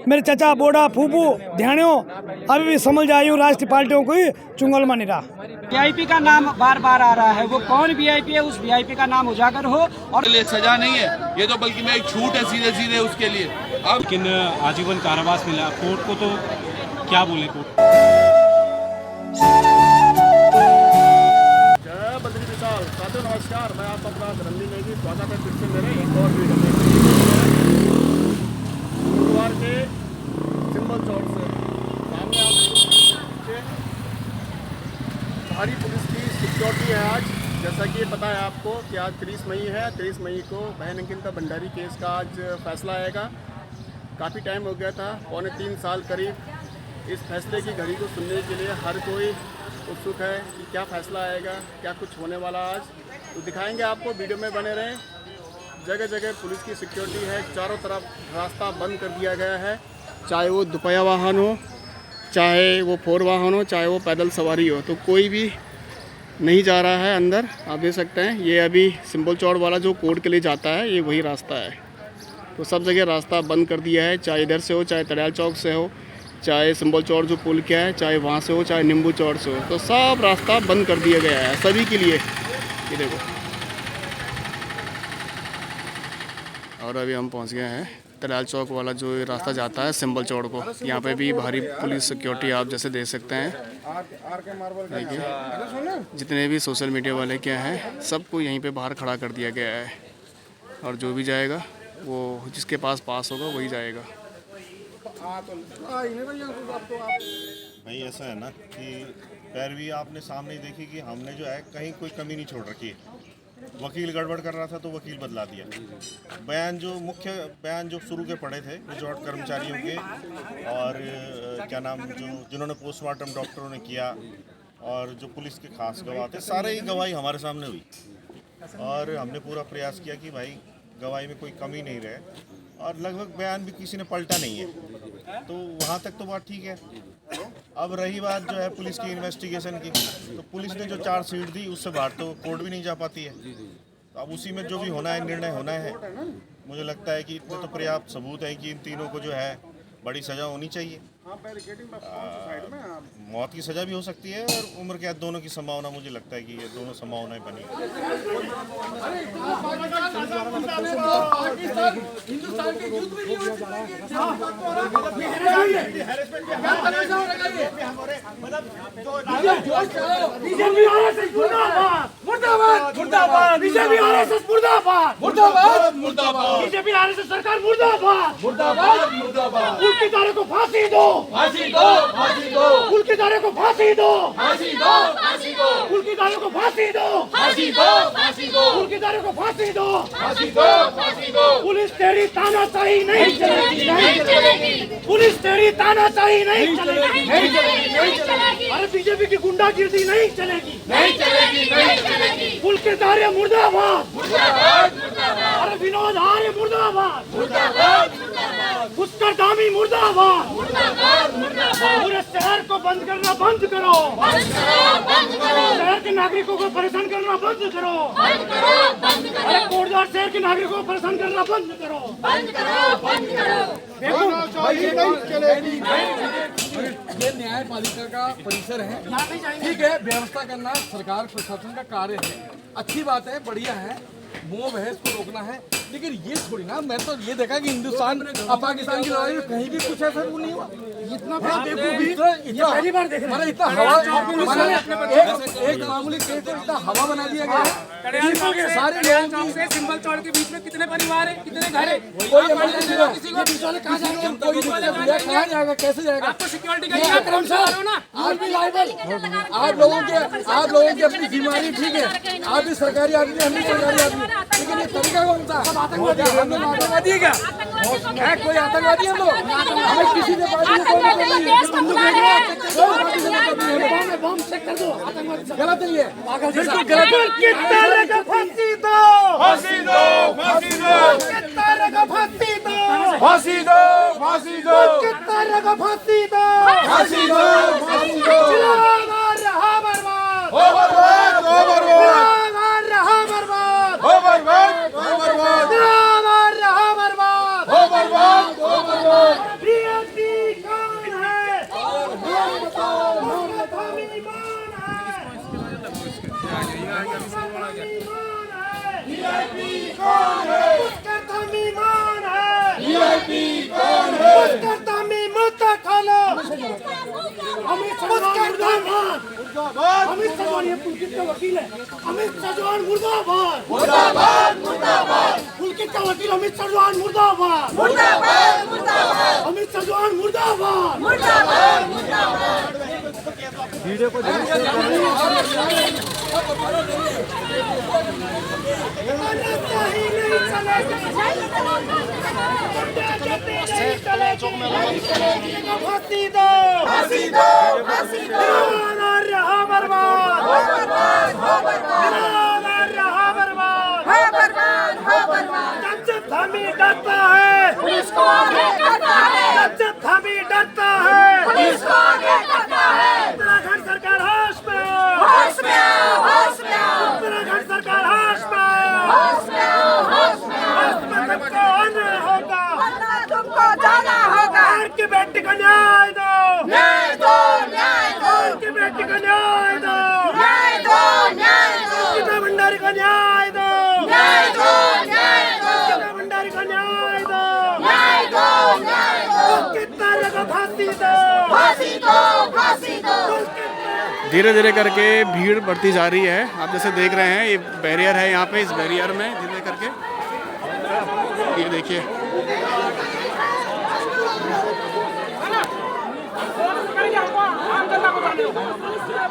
मेरे चचा बोड़ा फूफू ध्यानियों अभी भी समझ आयु राष्ट्रीय पार्टियों को ही चुंगल मानी रहा। वीआईपी का नाम बार बार आ रहा है, वो कौन वीआईपी है, उस वीआईपी का नाम उजागर हो। और लिए सजा नहीं है ये तो, बल्कि मैं एक छूट है सीधे सीधे उसके लिए। अब लेकिन आजीवन कारावास मिला कोर्ट को, तो क्या बोले कोर्ट। जय बद्री विशाल साथियों, नमस्कार। मैं आपका अपना रणदीप नेगी, स्वागत है फिर से मेरे एक और वीडियो में। गुरुवार के सिंबल चौक से सामने आप भारी पुलिस की सिक्योरिटी है आज। जैसा कि पता है आपको कि आज 30 मई है। 30 मई को बहन अंकिता भंडारी केस का आज फैसला आएगा। काफ़ी टाइम हो गया था, 2.25 साल करीब इस फैसले की घड़ी को सुनने के लिए हर कोई उत्सुक है कि क्या फैसला आएगा, क्या कुछ होने वाला आज। तो दिखाएंगे आपको, वीडियो में बने रहें। जगह जगह पुलिस की सिक्योरिटी है, चारों तरफ रास्ता बंद कर दिया गया है, चाहे वो दुपहिया वाहन हो, चाहे वो 4 वाहन हो, चाहे वो पैदल सवारी हो, तो कोई भी नहीं जा रहा है अंदर। आप देख सकते हैं ये अभी सिंबल चौड़ वाला जो कोर्ट के लिए जाता है, ये वही रास्ता है। तो सब जगह रास्ता बंद कर दिया है, चाहे इधर से हो, चाहे तड़ियाल चौक से हो, चाहे सिंबल चौड़ जो पुल क्या है, चाहे वहाँ से हो, चाहे नींबू चौड़ से हो, तो सब रास्ता बंद कर दिया गया है सभी के लिए। ये देखो, और अभी हम पहुँच गए हैं तड़ियाल चौक वाला जो रास्ता जाता है सिंबल चौड़ को। यहाँ पे भी भारी पुलिस सिक्योरिटी आप जैसे देख सकते हैं। देखिए जितने भी सोशल मीडिया वाले क्या हैं, सबको यहीं पे बाहर खड़ा कर दिया गया है, और जो भी जाएगा वो जिसके पास होगा वही जाएगा। भाई ऐसा है ना कि पैरवी आपने सामने देखी कि हमने जो है कहीं कोई कमी नहीं छोड़ रखी है। वकील गड़बड़ कर रहा था तो वकील बदला दिया। मुख्य बयान जो शुरू के पड़े थे रिजॉर्ट कर्मचारियों के, और क्या नाम जिन्होंने पोस्टमार्टम डॉक्टरों ने किया, और जो पुलिस के खास गवाह थे, सारे ही गवाही हमारे सामने हुई। और हमने पूरा प्रयास किया कि भाई गवाही में कोई कमी नहीं रहे, और लगभग बयान भी किसी ने पलटा नहीं है। तो वहाँ तक तो बात ठीक है। अब रही बात जो है पुलिस की इन्वेस्टिगेशन की, तो पुलिस ने जो चार्जशीट दी उससे बाहर तो कोर्ट भी नहीं जा पाती है। तो अब उसी में जो भी होना है, निर्णय होना है। मुझे लगता है कि इतने तो पर्याप्त सबूत है कि इन तीनों को जो है बड़ी सज़ा होनी चाहिए। मौत की सज़ा भी हो सकती है, और उम्र कैद, दोनों की संभावना मुझे लगता है कि ये दोनों संभावनाएं बनी। को फांसी दो, फांसी दो, फांसी दो, कुलकीदारों को फांसी दो, फांसी दो, फांसी दो, कुलकीदारों को फांसी दो, फांसी दो, फांसी दो, कुलकीदारों को फांसी दो, फांसी दो, फांसी दो। पुलिस तेरी तानाशाही नहीं चलेगी, नहीं चलेगी। पुलिस तेरी तानाशाही नहीं चलेगी, नहीं चलेगी, नहीं चलेगी। अरे बीजेपी की गुंडागिर्दी नहीं चलेगी, नहीं चलेगी, नहीं चलेगी। कुलकीदार मुर्दाबाद, मुर्दाबाद, मुर्दाबाद। अरे विनोद आर्य मुर्दाबाद, मुर्दाबाद, मुर्दाबाद। पुष्कर धामी मुर्दाबाद, मुर्दाबाद, मुर्दाबाद। पूरे शहर को बंद करना बंद करो, बंद करो, बंद करो। शहर के नागरिकों को परेशान करना बंद करो, बंद करो, बंद करो। अरे कोटद्वार शहर के नागरिकों को परेशान करना बंद करो, बंद करो, बंद करो। देखो ये न्यायपालिका का परिसर है, ठीक है। व्यवस्था करना सरकार प्रशासन का कार्य है, अच्छी बात है, बढ़िया है। मोह बहस को रोकना है, लेकिन ये थोड़ी ना, मैं तो ये देखा कि हिंदुस्तान और पाकिस्तान की लड़ाई में कहीं भी कुछ ऐसा वो नहीं हुआ। इतना पहली बार देख रहे हैं। इतना हवा, एक मामूली केस में इतना हवा बना दिया गया है। सारे लोगों से सिंबल चौड़ के बीच में कितने परिवार है, कितने घर है, कोई कहाँ जाएगा, कैसे जाएगा? आपको सिक्योरिटी का क्रम ना, आप लोगों की अपनी बीमारी, ठीक है। आप भी सरकारी आदमी, हम भी सरकारी आदमी, लेकिन ये तरीका कौन सा? आतंकवादी है, हम लोग आतंकवादी है क्या? है कोई आतंकवादी? हम लोग हमें किसी ने गलत है, ये बिल्कुल गलत है। फांसी दो, फांसी दो, फांसी दो, फांसी दो, फांसी दो, फांसी दो, फांसी दो, फांसी दो, फांसी दो। रहा बर्बाद, हो बर्बाद, हो बर्बाद, रहा बर्बाद, हो बर्बाद, हो बर्बाद, रहा बर्बाद, हो बर्बाद, हो बर्बाद। अमित सजवान मुर्दाबाद। अमित सजवान ये पुलकित का वकील है। अमित सजवान मुर्दाबाद। मुर्दाबाद मुर्दाबाद। पुलकित का वकील अमित सजवान मुर्दाबाद। मुर्दाबाद मुर्दाबाद। अमित सजवान मुर्दाबाद। मुर्दाबाद मुर्दाबाद। वीडियो को फांसी दो, फांसी दो, फांसी दो। रहा बर्बाद, हो बर्बाद, हो बर्बाद। रहा बर्बाद, हो बर्बाद, हो बर्बाद। जब हमें डरता है, पुलिस को आगे करता है। जब हमें डरता है, पुलिस को आगे करता है। उत्तराखंड सरकार होश में आओ, होश में आओ, होश में आओ। उत्तराखंड सरकार होश में आओ, होश में आओ, होश में आओ। तुमको आना होगा, तुमको जाना होगा। की बेटी को न्याय दो, न्याय दो, न्याय दो। की बेटी को न्याय दो, न्याय दो, न्याय दो। गीता भंडारी को न्याय दो, न्याय दो, न्याय दो। गीता भंडारी को न्याय दो, न्याय दो, न्याय दो। कितना को फांसी दो, फांसी दो, फांसी दो। धीरे धीरे करके भीड़ बढ़ती जा रही है। आप जैसे देख रहे हैं ये बैरियर है, यहाँ पे इस बैरियर में धीरे करके ये देखिए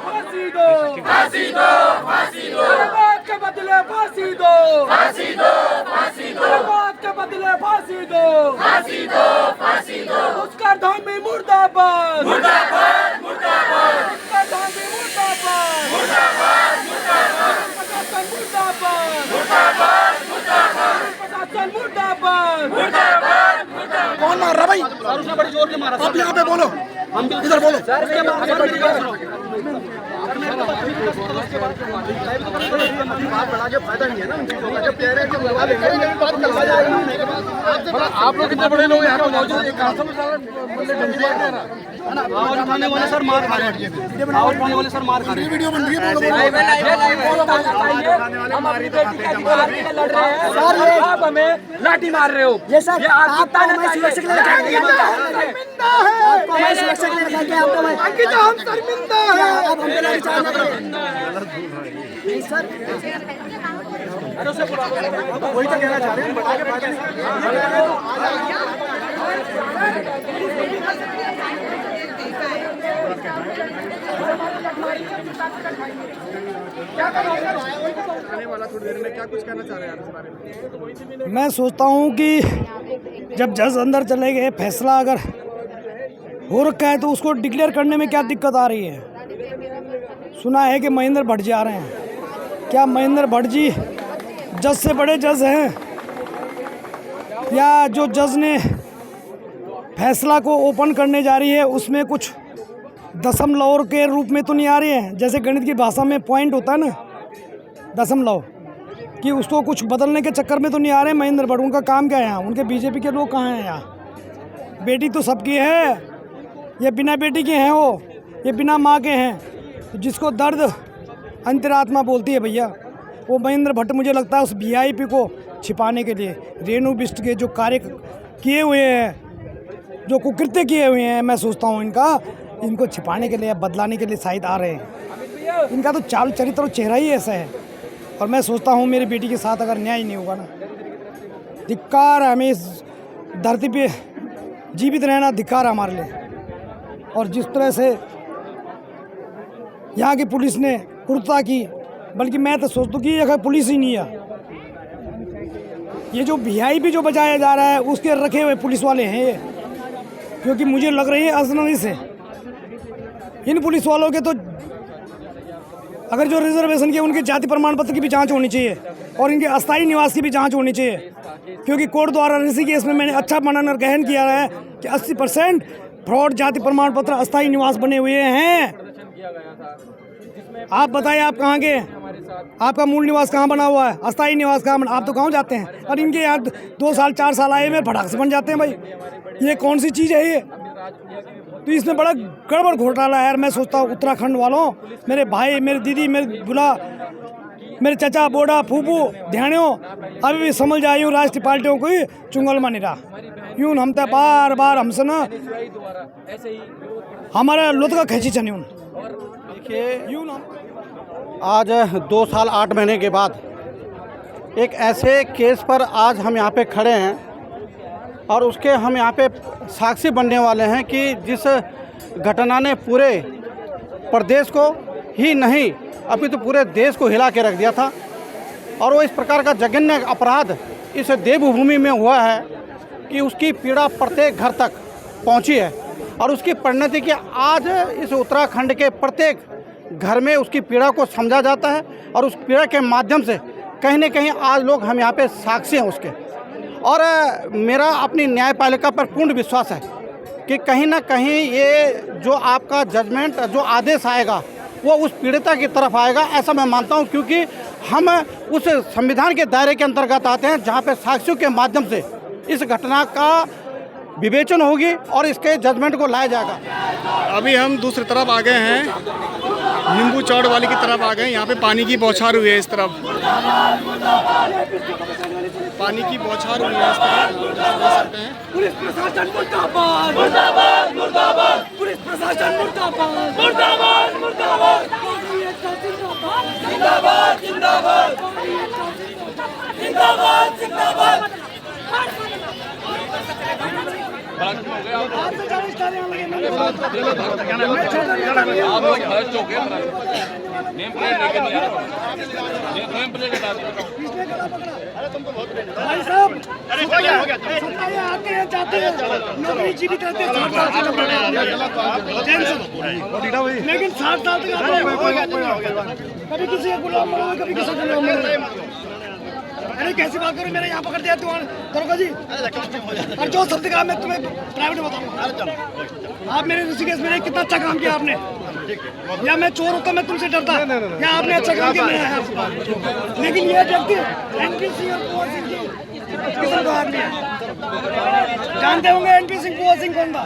फांसी दो, फांसी दो, फांसी दो। बर्बाद के बदले फांसी दो, फांसी दो, फांसी दो। बर्बाद के बदले फांसी दो, फांसी दो, फांसी दो। उसका धामी मुर्दाबाद, मुर्दाबाद, मुर्दाबाद। उसका धामी मुर्दाबाद, मुर्दाबाद, मुर्दाबाद। प्रशासन मुर्दाबाद, मुर्दाबाद, मुर्दाबाद। प्रशासन मुर्दाबाद, मुर्दाबाद, मुर्दाबाद। कौन मार रहा भाई? उसने बड़ी जोर से मारा। आप यहाँ पे बोलो, हम इधर बोलो। आप लोग कितने बड़े लोग यहाँ मौजूद हैं? आवाज उठाने वाले सर मार खा रहे हैं। आवाज उठाने वाले सर मार खा रहे हैं। वीडियो बन रही है। हम अपनी बेटी का अधिकार के लिए लड़ रहे हैं सर। आप हमें लाठी मार रहे हो। ये सर आपका सुरक्षा के लिए शर्मिंदा है। आपको सुरक्षा के लिए रखा गया। आपको अंकिता हम शर्मिंदा है। अब हम पे लाठी नहीं सर। अरे उसे वही तो कहना चाह रहे हैं। बता के मैं सोचता हूँ कि जब जज अंदर चले गए, फैसला अगर हो रखा है तो उसको डिक्लेयर करने में क्या दिक्कत आ रही है? सुना है कि महेंद्र भट्ट जी आ रहे हैं। क्या महेंद्र भट्ट जी जज से बड़े जज हैं? या जो जज ने फैसला को ओपन करने जा रही है उसमें कुछ दशमलव के रूप में तो नहीं आ रही है? जैसे गणित की भाषा में पॉइंट होता है ना, दशमलव, कि उसको कुछ बदलने के चक्कर में तो नहीं आ रहे महेंद्र भट्ट। उनका काम क्या है यहाँ? उनके बीजेपी के लोग कहाँ हैं यहाँ? बेटी तो सबकी है, ये बिना बेटी के हैं, वो ये बिना माँ के हैं। जिसको दर्द अंतरात्मा बोलती है भैया, वो महेंद्र भट्ट मुझे लगता है उस वीआईपी को छिपाने के लिए, रेणु बिष्ट के जो कार्य किए हुए हैं, जो कुकृत्य किए हुए हैं, मैं सोचता हूँ इनको छिपाने के लिए, बदलाने के लिए शायद आ रहे हैं। इनका तो चाल चरित्र और चेहरा ही ऐसा है। और मैं सोचता हूँ मेरी बेटी के साथ अगर न्याय नहीं होगा ना, धिक्कार है। हमें इस धरती पे जीवित रहना धिक्कार है हमारे लिए। और जिस तरह से यहाँ की पुलिस ने क्रूरता की, बल्कि मैं तो सोचता हूँ कि ये पुलिस ही नहीं है, ये जो वीआईपी जो बचाया जा रहा है उसके रखे हुए पुलिस वाले हैं ये। क्योंकि मुझे लग रही है अजनबी से इन पुलिस वालों के तो अगर जो रिजर्वेशन के उनके जाति प्रमाण पत्र की भी जांच होनी चाहिए और इनके अस्थायी निवास की भी जांच होनी चाहिए। क्योंकि कोर्ट द्वारा ऋषिकेश में मैंने अच्छा मनन गहन किया है कि 80% फ्रॉड जाति प्रमाण पत्र अस्थायी निवास बने हुए हैं। आप बताइए आप कहाँ के? आपका मूल निवास कहाँ बना हुआ है? अस्थायी निवास कहाँ बना? आप तो गाँव जाते हैं और इनके यहाँ 2 साल 4 साल आए में फटाक से बन जाते हैं। भाई ये कौन सी चीज़ है ये? तो इसमें बड़ा गड़बड़ घोटाला है यार। मैं सोचता हूँ उत्तराखंड वालों, मेरे भाई, मेरी दीदी, मेरे बुला, मेरे चचा, बोड़ा, फूफू, ध्यानियों, अभी भी समझ आई हूँ राष्ट्रीय पार्टियों को ही चुंगल में नहीं रहा। यूं हम ते बार बार हमसे ना हमारे लुत का खींची चनी उन देखिए, आज 2 साल 8 महीने के बाद एक ऐसे केस पर आज हम यहाँ पे खड़े हैं और उसके हम यहाँ पे साक्षी बनने वाले हैं कि जिस घटना ने पूरे प्रदेश को ही नहीं अभी तो पूरे देश को हिला के रख दिया था, और वो इस प्रकार का जघन्य अपराध इस देवभूमि में हुआ है कि उसकी पीड़ा प्रत्येक घर तक पहुंची है, और उसकी परिणति कि आज इस उत्तराखंड के प्रत्येक घर में उसकी पीड़ा को समझा जाता है, और उस पीड़ा के माध्यम से कहीं न कहीं आज लोग हम यहाँ पे साक्षी हैं उसके। और मेरा अपनी न्यायपालिका पर पूर्ण विश्वास है कि कहीं ना कहीं ये जो आपका जजमेंट, जो आदेश आएगा वो उस पीड़िता की तरफ आएगा, ऐसा मैं मानता हूँ, क्योंकि हम उस संविधान के दायरे के अंतर्गत आते हैं जहाँ पे साक्षियों के माध्यम से इस घटना का विवेचन होगी और इसके जजमेंट को लाया जाएगा। अभी हम दूसरी तरफ आ गए हैं, नींबू चौड़ वाली की तरफ आ गए हैं। यहाँ पे पानी की बौछार हुई है, इस तरफ पानी की बौछार हुई है, इस तरफ देख सकते हैं। पुलिस प्रशासन मुर्दाबाद, मुर्दाबाद, मुर्दाबाद, पुलिस प्रशासन मुर्दाबाद, मुर्दाबाद, मुर्दाबाद, जिंदाबाद, जिंदाबाद, जिंदाबाद, जिंदाबाद। भाई साहब, आते हैं जाते हैं, नौकरी जीवी करते हैं, 60 साल से, लेकिन 60 साल तक कभी किसी का गुलाम बना, कभी किसी का गुलाम बना। अरे कैसी बात करो, मेरे यहाँ पकड़ दिया तुम्हारे दरोगा जी, और जो शब्द कहा मैं तुम्हें प्राइवेट में बताऊंगा। आप मेरे ऋषिकेश में कितना अच्छा काम किया आपने, या मैं चोर होता मैं तुमसे डरता, या आपने अच्छा काम किया मैं आया। लेकिन ये व्यक्ति एनपी सिंह और कुंवर सिंह जी किसी को आदमी है, जानते होंगे एनपी सिंह कुंवर सिंह कौन था?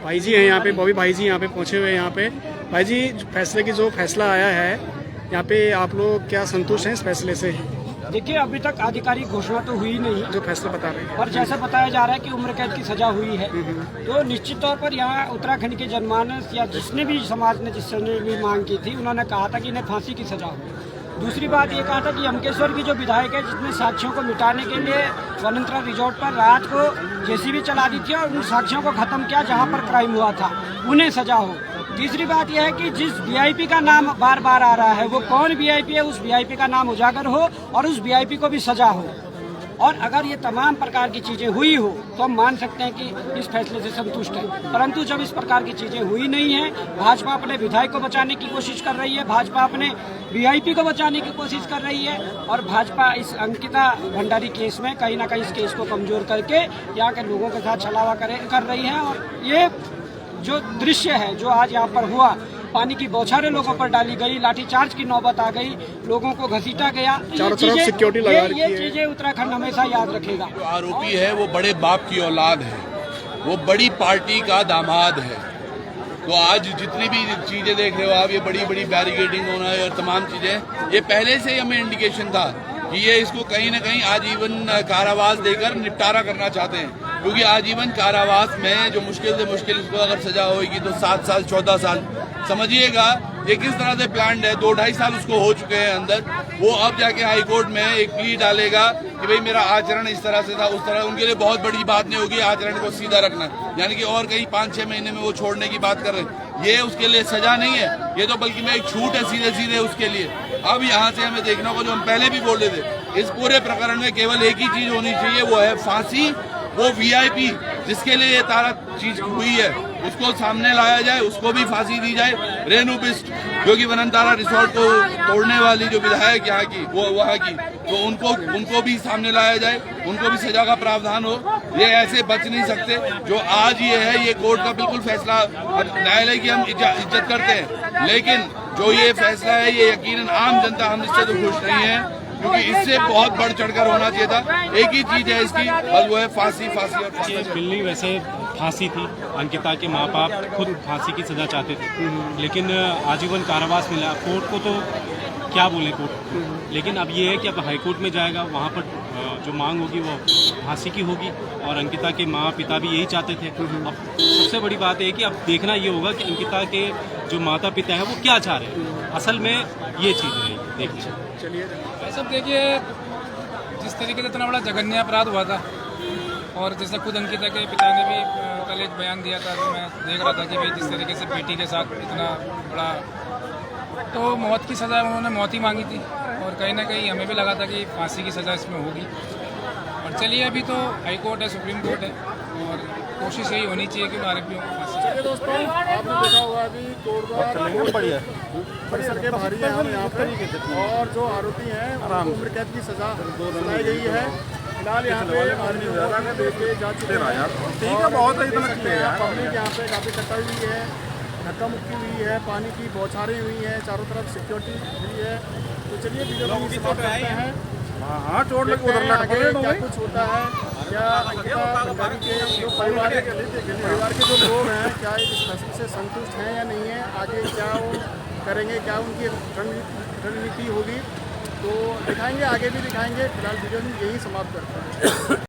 भाई जी हैं यहाँ पे, बॉबी भाई जी यहाँ पे पहुँचे हुए हैं। यहाँ पे भाई जी, फैसले की जो फैसला आया है यहाँ पे, आप लोग क्या संतुष्ट हैं इस फैसले से? देखिए, अभी तक आधिकारिक घोषणा तो हुई नहीं, जो फैसला बता रहे हैं, पर जैसा बताया जा रहा है कि उम्र कैद की सजा हुई है, तो निश्चित तौर पर यहाँ उत्तराखंड के जनमानस या जिसने भी समाज ने जिसने भी मांग की थी, उन्होंने कहा था कि इन्हें फांसी की सजा हो। दूसरी बात ये कहा था कि यमकेश्वर की जो विधायक है, जिसने साक्ष्यों को मिटाने के लिए वनंतरा रिजॉर्ट पर रात को जेसीबी चला दी थी और उन साक्ष्यों को खत्म किया जहाँ पर क्राइम हुआ था, उन्हें सजा हो। तीसरी बात यह है कि जिस वीआईपी का नाम बार बार आ रहा है वो कौन वीआईपी है, उस वीआईपी का नाम उजागर हो और उस वीआईपी को भी सजा हो। और अगर ये तमाम प्रकार की चीज़ें हुई हो तो हम मान सकते हैं कि इस फैसले से संतुष्ट है, परंतु जब इस प्रकार की चीज़ें हुई नहीं है, भाजपा अपने विधायक को बचाने की कोशिश कर रही है, भाजपा अपने वीआईपी को बचाने की कोशिश कर रही है, और भाजपा इस अंकिता भंडारी केस में कहीं ना कहीं इस केस को कमज़ोर करके यहाँ के लोगों के साथ छलावा कर रही है। और ये जो दृश्य है जो आज यहाँ पर हुआ, पानी की बौछारें लोगों पर डाली गई, लाठीचार्ज की नौबत आ गई, लोगों को घसीटा गया, चारों तरफ सिक्योरिटी लगा रखी है। ये चीजें उत्तराखंड हमेशा याद रखेगा। जो आरोपी है वो बड़े बाप की औलाद है, वो बड़ी पार्टी का दामाद है। तो आज जितनी भी चीजें देख रहे हो आप, ये बड़ी बड़ी बैरिकेडिंग होना है और तमाम चीजें, ये पहले से ही हमें इंडिकेशन था कि ये इसको कहीं ना कहीं आजीवन कारावास देकर निपटारा करना चाहते हैं, क्योंकि आजीवन कारावास में जो मुश्किल से मुश्किल इसको अगर सजा होगी तो 7 साल 14 साल, समझिएगा ये किस तरह से प्लान्ड है। 2-2.5 साल उसको हो चुके हैं अंदर, वो अब जाके हाई कोर्ट में एक प्ली डालेगा कि भाई मेरा आचरण इस तरह से था, उस तरह। उनके लिए बहुत बड़ी बात नहीं होगी आचरण को सीधा रखना, यानी कि और कहीं 5-6 महीने में वो छोड़ने की बात कर रहे हैं। ये उसके लिए सजा नहीं है, ये तो बल्कि में एक छूट है सीधे सीधे उसके लिए। अब यहाँ से हमें देखना होगा, जो हम पहले भी बोल रहे थे, इस पूरे प्रकरण में केवल एक ही चीज होनी चाहिए, वो है फांसी। वो वीआईपी जिसके लिए ये सारा चीज हुई है उसको सामने लाया जाए, उसको भी फांसी दी जाए। रेणु बिष्ट जो कि वनंतारा रिसोर्ट को तोड़ने वाली जो विधायक यहाँ की, वो वहाँ की, तो उनको भी सामने लाया जाए, उनको भी सजा का प्रावधान हो। ये ऐसे बच नहीं सकते। जो आज ये है, ये कोर्ट का बिल्कुल फैसला, न्यायालय की हम इज्जत करते हैं, लेकिन जो ये फैसला है ये यकीनन आम जनता हम इससे तो खुश नहीं है, क्योंकि इससे बहुत बढ़ चढ़कर होना चाहिए था। एक ही चीज है इसकी, बस वो है फांसी, फांसी और फांसी। बिल्ली वैसे फांसी थी। अंकिता के माँ बाप खुद फांसी की सज़ा चाहते थे, लेकिन आजीवन कारावास मिला। कोर्ट को तो क्या बोले कोर्ट, लेकिन अब ये है कि अब हाई कोर्ट में जाएगा, वहाँ पर जो मांग होगी वो फांसी की होगी, और अंकिता के माँ पिता भी यही चाहते थे। अब सबसे बड़ी बात है कि अब देखना ये होगा कि अंकिता के जो माता पिता हैं वो क्या चाह रहे हैं, असल में ये चीज़ रहेगी देखिए। चलिए सब देखिए, जिस तरीके से इतना बड़ा जघन्य अपराध हुआ था, और जैसे खुद अंकिता के पिता ने भी कल एक बयान दिया था, तो मैं देख रहा था कि भाई जिस तरीके से बेटी के साथ इतना बड़ा, तो मौत की सज़ा उन्होंने मौत ही मांगी थी, और कहीं ना कहीं हमें भी लगा था कि फांसी की सज़ा इसमें होगी। और चलिए अभी तो हाई कोर्ट है, सुप्रीम कोर्ट है, और कोशिश यही होनी चाहिए कि आरोपियों को फांसी। चलिए दोस्तों, आपने देखा होगा अभी कोटद्वार परिसर के बाहर है हम यहाँ पर, और जो आरोपी हैं उनको उम्र कैद की सज़ा सुनाई गई है। फिलहाल यहाँ पे देखे जा चुके हैं, ठीक है, बहुत पब्लिक यहाँ पे काफ़ी इकट्ठा हुई है, धक्का मुक्की हुई है, पानी की बौछारें हुई हैं, चारों तरफ सिक्योरिटी हुई है। तो चलिए वीडियो को समाप्त करते हैं। हाँ, चोट लग आगे क्या कुछ होता है, क्या अंकिता भंडारी के जो परिवार के जो लोग हैं क्या इस फैसले से संतुष्ट हैं या नहीं है, आगे क्या वो करेंगे, क्या उनकी रणनीति होगी, तो दिखाएंगे, आगे भी दिखाएंगे। फिलहाल वीडियो में यही समाप्त करते हैं।